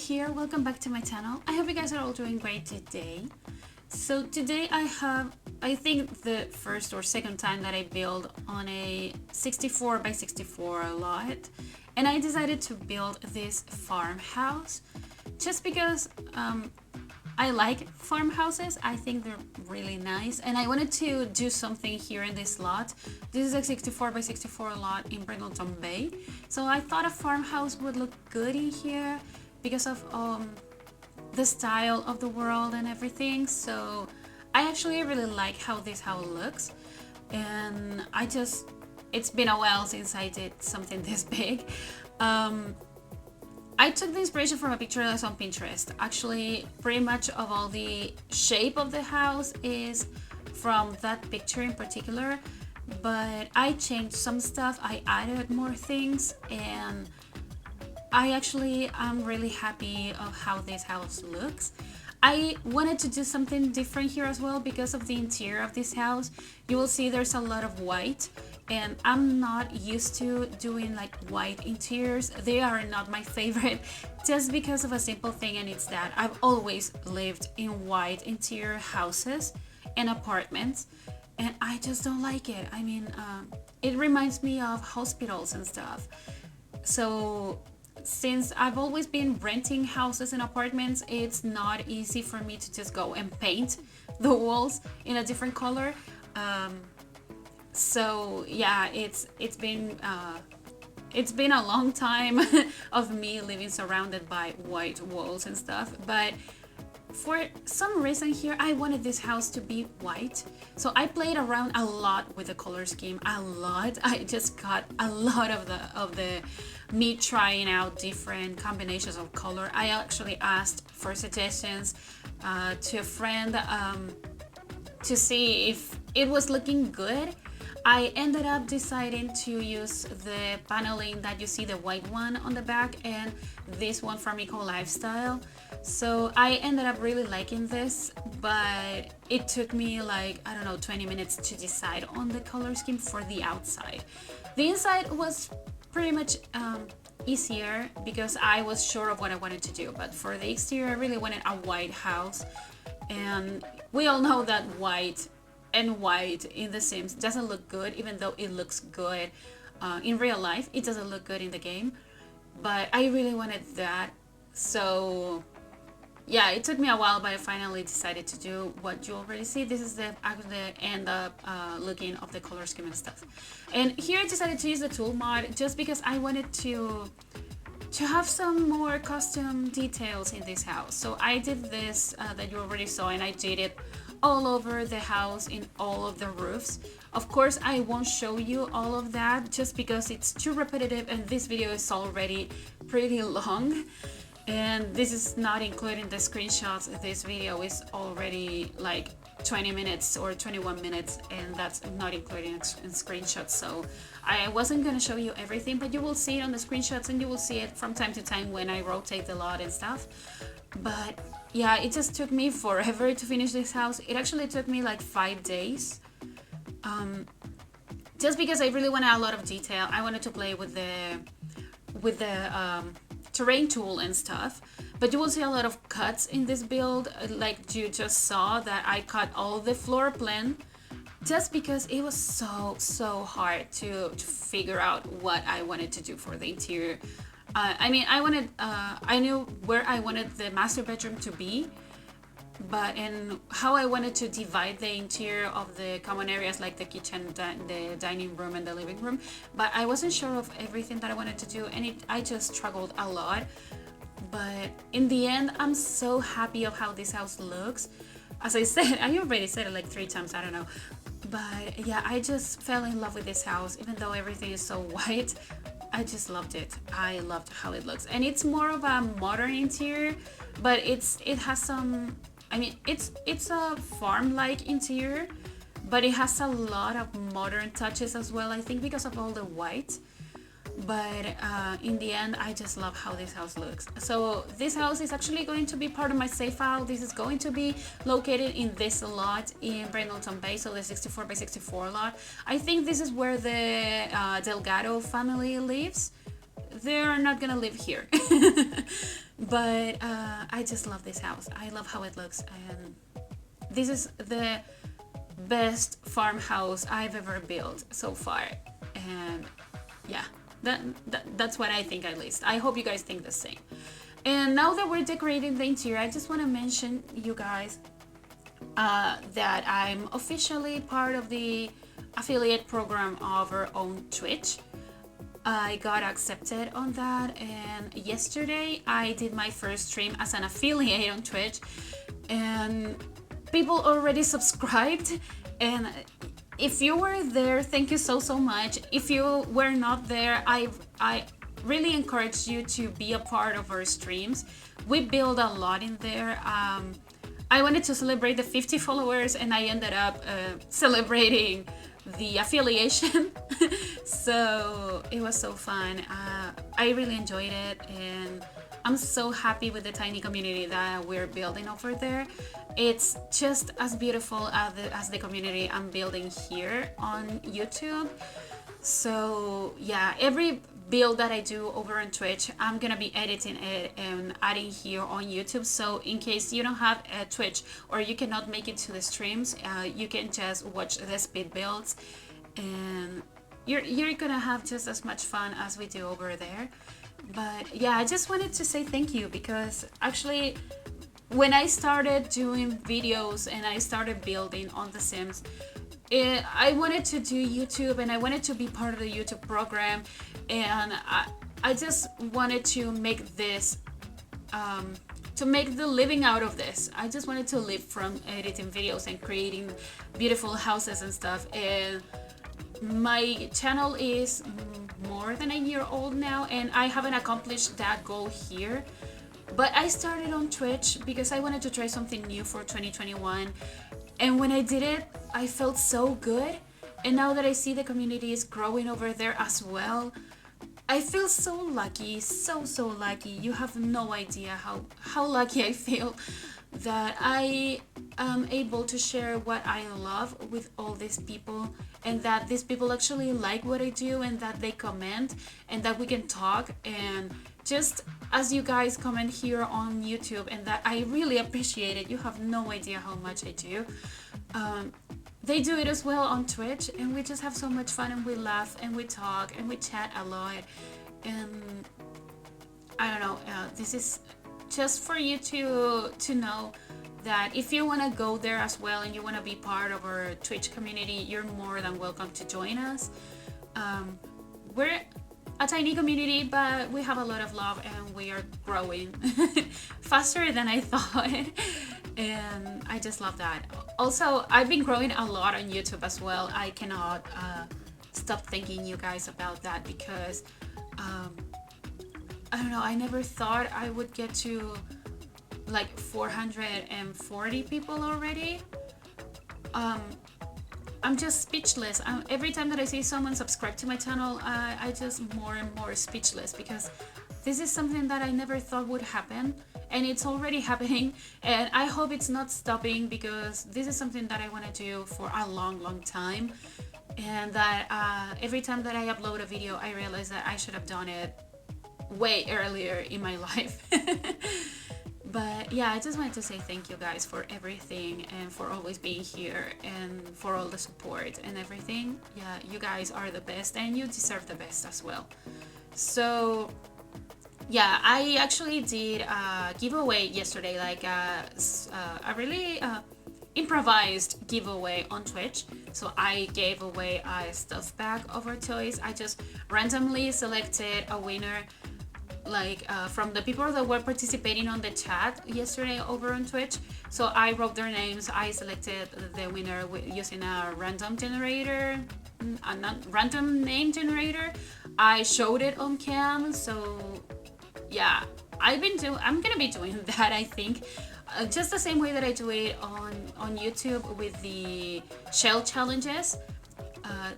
here, welcome back to my channel. I hope you guys are all doing great today. So today I have, I think the first or second time that I build on a 64 by 64 lot, and I decided to build this farmhouse just because I like farmhouses. I think they're really nice, and I wanted to do something here in this lot. This is a 64 by 64 lot in Brindleton Bay, so I thought a farmhouse would look good in here because of the style of the world and everything. So I actually really like how this house looks, and it's been a while since I did something this big. I took the inspiration from a picture that's on Pinterest. Actually, pretty much of all the shape of the house is from that picture in particular, but I changed some stuff, I added more things, and I'm really happy of how this house looks. I wanted to do something different here as well because of the interior of this house. You will see there's a lot of white, and I'm not used to doing like white interiors. They are not my favorite just because of a simple thing, and it's that I've always lived in white interior houses and apartments, and I just don't like it. I mean, it reminds me of hospitals and stuff. So since I've always been renting houses and apartments, it's not easy for me to just go and paint the walls in a different color. So yeah, it's been a long time of me living surrounded by white walls and stuff, but for some reason here I wanted this house to be white, so I played around a lot with the color scheme. I just got a lot of the me trying out different combinations of color. I actually asked for suggestions to a friend to see if it was looking good. I ended up deciding to use the paneling that you see, the white one on the back, and this one from Eco Lifestyle. So I ended up really liking this, but it took me like, I don't know, 20 minutes to decide on the color scheme for the outside. The inside was pretty much easier because I was sure of what I wanted to do, but for the exterior I really wanted a white house, and we all know that white in The Sims doesn't look good, even though it looks good in real life. It doesn't look good in the game, but I really wanted that. So yeah, it took me a while, but I finally decided to do what you already see. This is the end up looking of the color scheme and stuff. And here I decided to use the tool mod just because I wanted to have some more custom details in this house. So I did this that you already saw, and I did it all over the house in all of the roofs. Of course, I won't show you all of that just because it's too repetitive, and this video is already pretty long, and this is not including the screenshots. This video is already like 20 minutes or 21 minutes, and that's not including in screenshots. So I wasn't going to show you everything, but you will see it on the screenshots, and you will see it from time to time when I rotate the lot and stuff. But yeah, it just took me forever to finish this house. It actually took me like 5 days, just because I really wanted a lot of detail. I wanted to play with the terrain tool and stuff, but you will see a lot of cuts in this build. Like you just saw that I cut all the floor plan just because it was so hard to figure out what I wanted to do for the interior. I mean, I knew where I wanted the master bedroom to be, but and how I wanted to divide the interior of the common areas like the kitchen, the dining room, and the living room, but I wasn't sure of everything that I wanted to do, and I just struggled a lot. But in the end, I'm so happy of how this house looks. As I said, I already said it like 3 times, I don't know. But yeah, I just fell in love with this house. Even though everything is so white, I just loved it. I loved how it looks, and it's more of a modern interior, but it has some, I mean, it's a farm-like interior, but it has a lot of modern touches as well, I think because of all the white. But in the end, I just love how this house looks. So this house is actually going to be part of my save file. This is going to be located in this lot in Brindleton Bay, so the 64 by 64 lot. I think this is where the Delgado family lives. they're not gonna live here. But I just love this house. I love how it looks, and this is the best farmhouse I've ever built so far. And yeah, that's what I think, at least. I hope you guys think the same. And now that we're decorating the interior, I just want to mention, you guys, that I'm officially part of the affiliate program over on Twitch. I got accepted on that, and yesterday I did my first stream as an affiliate on Twitch, and people already subscribed. And if you were there, thank you so much. If you were not there, I really encourage you to be a part of our streams. We build a lot in there. I wanted to celebrate the 50 followers, and I ended up celebrating the affiliation. So it was so fun. I really enjoyed it, and I'm so happy with the tiny community that we're building over there. It's just as beautiful as the community I'm building here on YouTube. So yeah, every build that I do over on Twitch, I'm gonna be editing it and adding here on YouTube. So in case you don't have a Twitch or you cannot make it to the streams, you can just watch the speed builds, and you're gonna have just as much fun as we do over there. But yeah, I just wanted to say thank you, because actually when I started doing videos and I started building on The Sims, I wanted to do YouTube, and I wanted to be part of the YouTube program, and I just wanted to make this, to make the living out of this. I just wanted to live from editing videos and creating beautiful houses and stuff. And my channel is more than a year old now, and I haven't accomplished that goal here. But I started on Twitch because I wanted to try something new for 2021. And when I did it, I felt so good. And now that I see the community is growing over there as well, I feel so lucky, so lucky. You have no idea how lucky I feel that I am able to share what I love with all these people, and that these people actually like what I do, and that they comment, and that we can talk. And just as you guys comment here on YouTube, and that I really appreciate it. You have no idea how much I do. They do it as well on Twitch, and we just have so much fun, and we laugh and we talk and we chat a lot. And I don't know, this is just for you to know that if you want to go there as well and you want to be part of our Twitch community, you're more than welcome to join us. We're a tiny community, but we have a lot of love, and we are growing faster than I thought. And I just love that. Also, I've been growing a lot on YouTube as well. I cannot stop thanking you guys about that, because I don't know, I never thought I would get to like 440 people already. I'm just speechless. Every time that I see someone subscribe to my channel, I just more and more speechless, because this is something that I never thought would happen, and it's already happening. And I hope it's not stopping, because this is something that I want to do for a long time. And that every time that I upload a video, I realize that I should have done it way earlier in my life. But yeah, I just wanted to say thank you guys for everything, and for always being here, and for all the support and everything. Yeah, you guys are the best, and you deserve the best as well. So yeah, I actually did a giveaway yesterday, like a really improvised giveaway on Twitch. So I gave away a stuffed bag of our toys. I just randomly selected a winner, like from the people that were participating on the chat yesterday over on Twitch. So I wrote their names. I selected the winner using a random generator, a random name generator. I showed it on cam. So yeah, I'm gonna be doing that, I think, just the same way that I do it on YouTube with the shell challenges.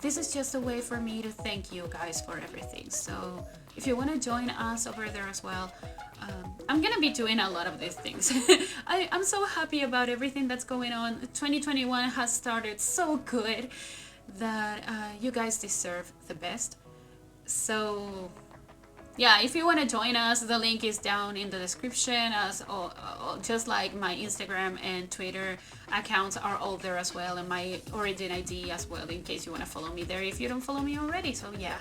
This is just a way for me to thank you guys for everything. So if you want to join us over there as well, I'm gonna be doing a lot of these things. I'm so happy about everything that's going on. 2021 has started so good that you guys deserve the best. So yeah, if you want to join us, the link is down in the description, as just like my Instagram and Twitter accounts are all there as well, and my Origin ID as well, in case you want to follow me there if you don't follow me already. So yeah,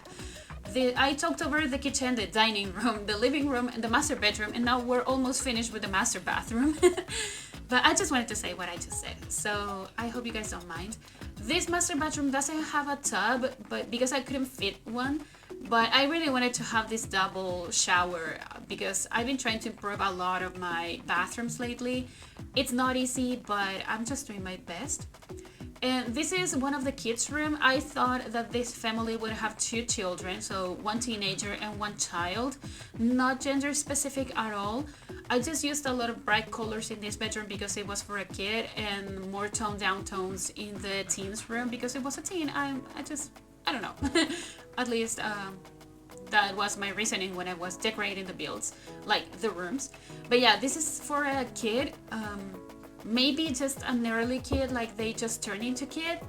I talked over the kitchen, the dining room, the living room, and the master bedroom, and now we're almost finished with the master bathroom. But I just wanted to say what I just said, so I hope you guys don't mind. This master bathroom doesn't have a tub, but because I couldn't fit one, but I really wanted to have this double shower because I've been trying to improve a lot of my bathrooms lately. It's not easy, but I'm just doing my best. And this is one of the kids' room. I thought that this family would have 2 children, so 1 teenager and 1 child, not gender specific at all. I just used a lot of bright colors in this bedroom because it was for a kid, and more toned down tones in the teen's room because it was a teen. I don't know. At least that was my reasoning when I was decorating the builds, like the rooms. But yeah, this is for a kid. Maybe just an early kid, like they just turn into kid,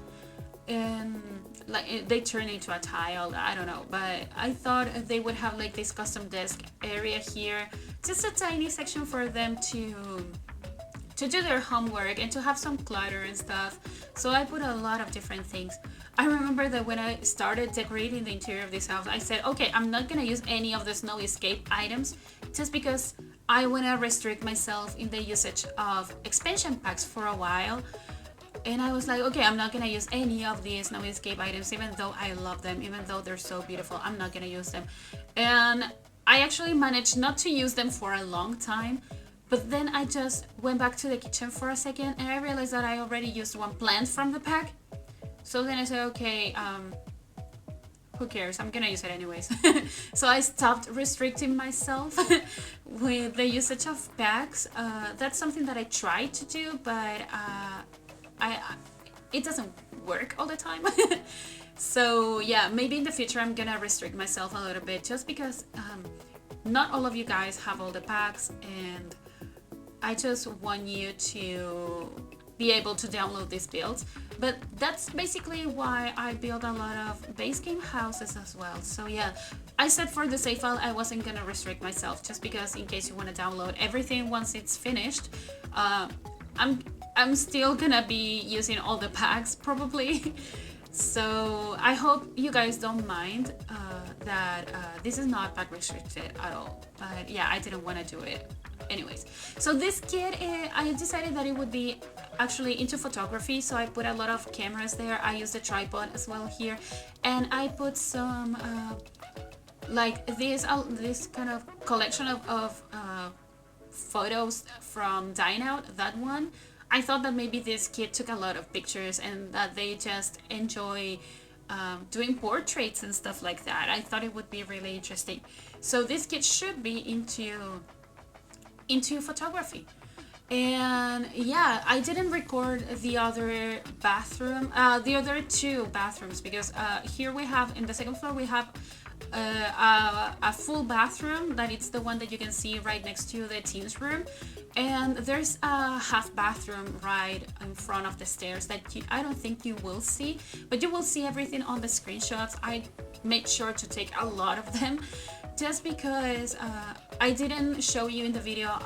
and like they turn into a child, I don't know. But I thought they would have like this custom desk area here, just a tiny section for them to do their homework and to have some clutter and stuff. So I put a lot of different things. I remember that when I started decorating the interior of this house, I said, okay, I'm not gonna use any of the snow escape items just because I want to restrict myself in the usage of expansion packs for a while. And I was like, okay, I'm not going to use any of these snow escape items, even though I love them, even though they're so beautiful. I'm not going to use them. And I actually managed not to use them for a long time. But then I just went back to the kitchen for a second and I realized that I already used one plant from the pack. So then I said, okay, who cares? I'm gonna use it anyways. So I stopped restricting myself with the usage of packs. That's something that I try to do, but it doesn't work all the time. So yeah, maybe in the future I'm gonna restrict myself a little bit, just because not all of you guys have all the packs, and I just want you to be able to download these builds. But that's basically why I build a lot of base game houses as well. So yeah, I said for the save file I wasn't gonna restrict myself, just because in case you want to download everything once it's finished, I'm still gonna be using all the packs probably. So I hope you guys don't mind that this is not pack restricted at all. But yeah, I didn't want to do it anyways. So this kit, I decided that it would be actually into photography, so I put a lot of cameras there. I used a tripod as well here, and I put some like this kind of collection of photos from Dine Out, that one. I thought that maybe this kid took a lot of pictures and that they just enjoy doing portraits and stuff like that. I thought it would be really interesting. So this kid should be into photography. And yeah, I didn't record the other bathroom, the other 2 bathrooms, because here we have, in the second floor, we have a full bathroom that it's the one that you can see right next to the teens room, and there's a half bathroom right in front of the stairs that I don't think you will see, but you will see everything on the screenshots. I made sure to take a lot of them, just because I didn't show you in the video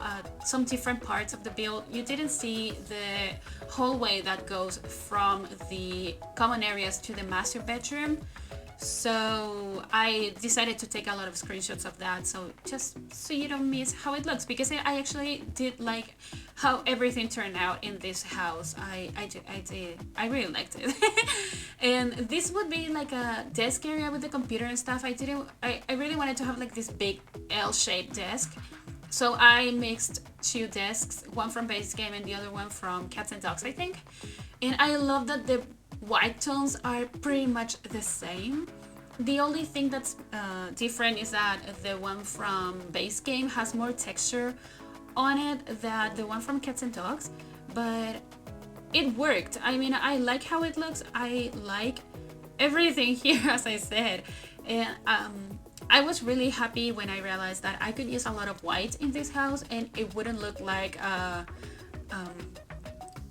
some different parts of the build. You didn't see the hallway that goes from the common areas to the master bedroom. So I decided to take a lot of screenshots of that, so just so you don't miss how it looks, because I actually did like how everything turned out in this house. I really liked it. And this would be like a desk area with the computer and stuff. I really wanted to have like this big L-shaped desk, so I mixed 2 desks, one from base game and the other one from cats and dogs, I think. And I love that the white tones are pretty much the same. The only thing that's different is that the one from base game has more texture on it than the one from cats and dogs, but it worked. I mean, I like how it looks. I like everything here, as I said. And I was really happy when I realized that I could use a lot of white in this house and it wouldn't look like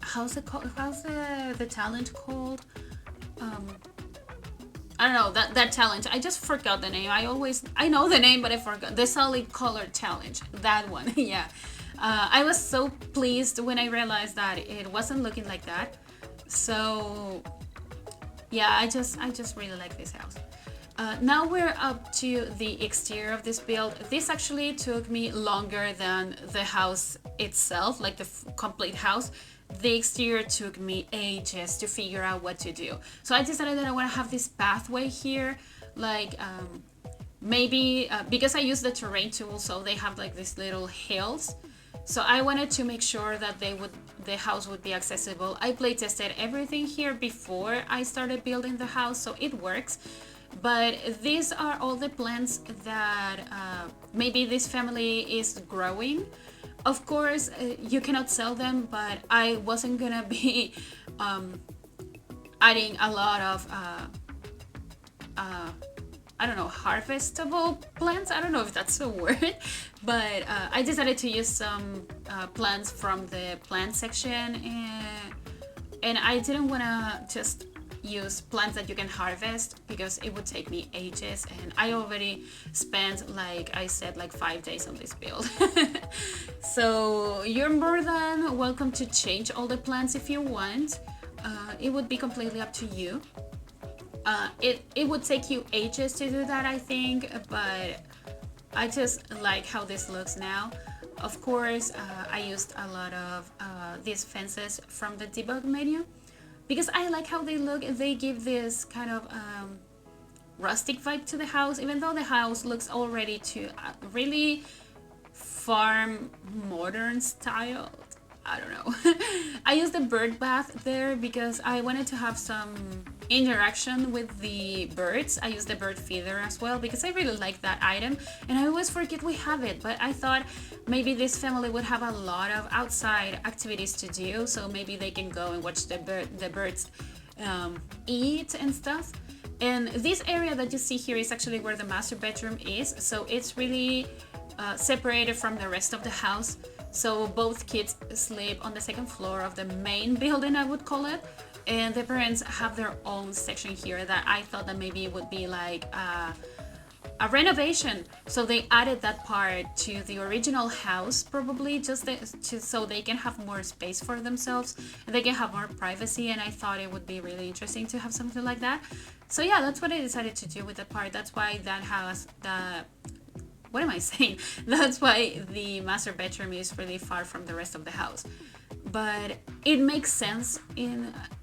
how's it called? How's the talent called? I don't know, that challenge. I just forgot the name. I know the name, but I forgot. The solid color challenge. That one. Yeah. I was so pleased when I realized that it wasn't looking like that. So yeah, I just really like this house. Now we're up to the exterior of this build. This actually took me longer than the house itself, like the complete house. The exterior took me ages to figure out what to do. So I decided that I want to have this pathway here, like maybe because I use the terrain tool, so they have like these little hills. So I wanted to make sure that the house would be accessible. I play tested everything here before I started building the house, so it works. But these are all the plants that maybe this family is growing. Of course, you cannot sell them, but I wasn't gonna be adding a lot of I don't know, harvestable plants. I don't know if that's a word, but I decided to use some plants from the plant section, and I didn't want to just use plants that you can harvest because it would take me ages, and I already spent, like I said, like 5 days on this build. So you're more than welcome to change all the plants if you want. It would be completely up to you. It would take you ages to do that, I think, but I just like how this looks now. Of course, I used a lot of these fences from the debug menu because I like how they look. They give this kind of rustic vibe to the house, even though the house looks already to really farm modern style. I don't know. I used the bird bath there because I wanted to have some interaction with the birds. I used the bird feeder as well because I really like that item, and I always forget we have it, but I thought maybe this family would have a lot of outside activities to do, so maybe they can go and watch the birds eat and stuff. And this area that you see here is actually where the master bedroom is, so it's really separated from the rest of the house. So both kids sleep on the second floor of the main building, I would call it, and the parents have their own section here that I thought that maybe it would be like a renovation. So they added that part to the original house, probably just so they can have more space for themselves and they can have more privacy, and I thought it would be really interesting to have something like that. So yeah, that's what I decided to do with that part. That's why that house, what am I saying? That's why the master bedroom is really far from the rest of the house. But it makes sense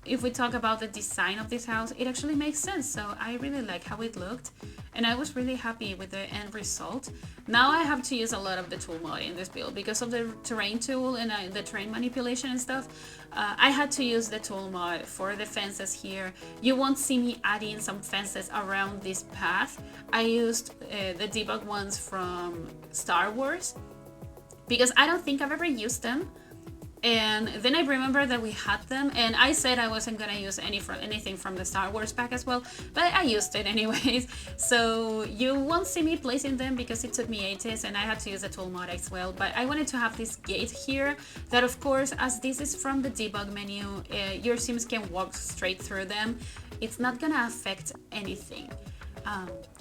if we talk about the design of this house, it actually makes sense. So I really like how it looked, and I was really happy with the end result. Now I have to use a lot of the tool mod in this build because of the terrain tool and the terrain manipulation and stuff. I had to use the tool mod for the fences here. You won't see me adding some fences around this path. I used the debug ones from Star Wars because I don't think I've ever used them. And then I remember that we had them, and I said I wasn't gonna use anything from the Star Wars pack as well, but I used it anyways. So you won't see me placing them because it took me ages and I had to use the tool mod as well. But I wanted to have this gate here that, of course, as this is from the debug menu, your Sims can walk straight through them. It's not gonna affect anything.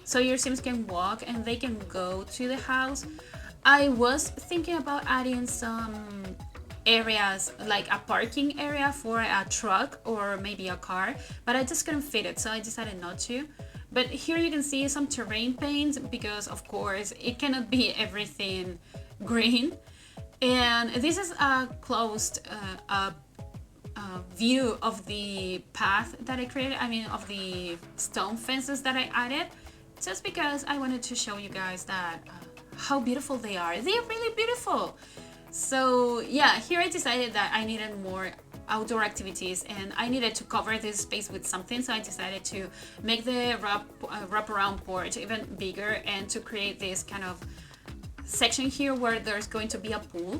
So your Sims can walk and they can go to the house. I was thinking about adding some areas, like a parking area for a truck or maybe a car, but I just couldn't fit it, so I decided not to. But here you can see some terrain paint because, of course, it cannot be everything green. And this is a closed view of the path that I created, I mean of the stone fences that I added, just because I wanted to show you guys that how beautiful they are. They're really beautiful. So yeah, here I decided that I needed more outdoor activities and I needed to cover this space with something, so I decided to make the wraparound porch even bigger and to create this kind of section here where there's going to be a pool.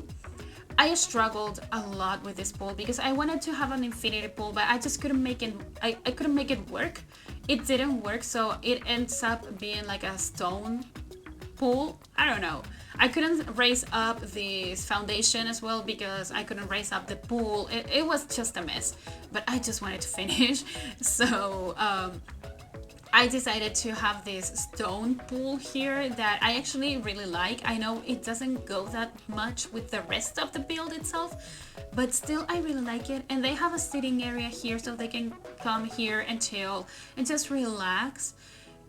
I struggled a lot with this pool because I wanted to have an infinity pool, but I just couldn't make it, I couldn't make it work. It didn't work, so it ends up being like a stone pool. I don't know. I couldn't raise up this foundation as well because I couldn't raise up the pool. It was just a mess, but I just wanted to finish. So I decided to have this stone pool here that I actually really like. I know it doesn't go that much with the rest of the build itself, but still I really like it. And they have a sitting area here so they can come here and chill and just relax.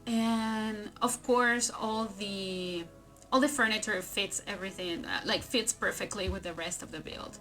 And of course all the furniture fits everything, like fits perfectly with the rest of the build.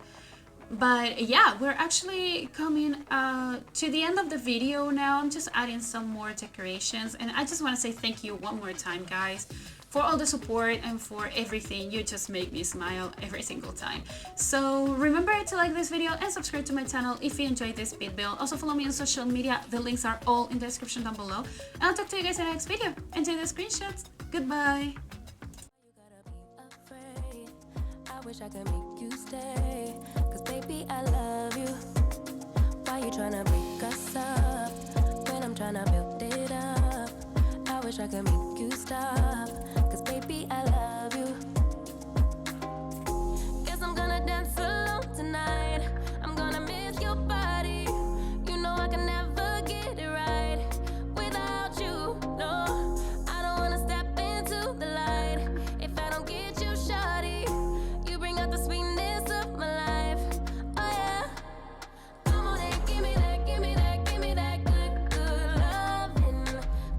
But yeah, we're actually coming to the end of the video now. I'm just adding some more decorations, and I just want to say thank you one more time, guys, for all the support and for everything. You just make me smile every single time. So remember to like this video and subscribe to my channel if you enjoyed this speed build. Also follow me on social media. The links are all in the description down below. And I'll talk to you guys in the next video. Enjoy the screenshots. Goodbye. I wish I could make you stay, 'cause baby I love you. Why you tryna break us up when I'm tryna build it up? I wish I could make you stop, 'cause baby I love you. Guess I'm gonna dance alone tonight. I'm gonna miss your body. You know I can never get it right without you. No, I don't wanna step into the light if I don't get you, shawty. The sweetness of my life, oh yeah. Come on and give me that, give me that, give me that good, good loving.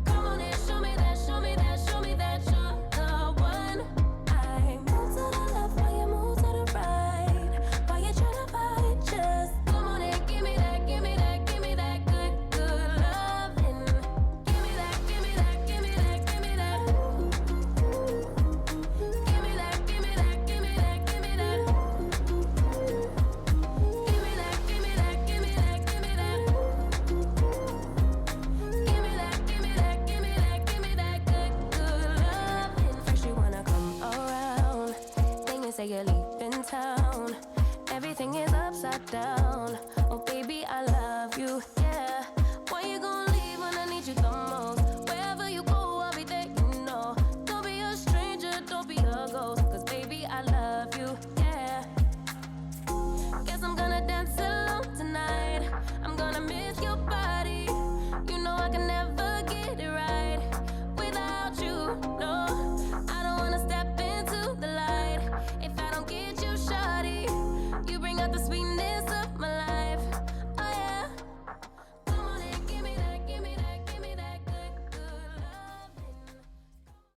Come on and show me that, show me that, show me that you're the one. I move to the left while you move to the right. While you tryna fight, just come on and give me that, give me that, give me that good, good loving. Give me that, give me that, give me that, give me that. Give me that, give me that, give me that. Say you're leaving town, everything is upside down.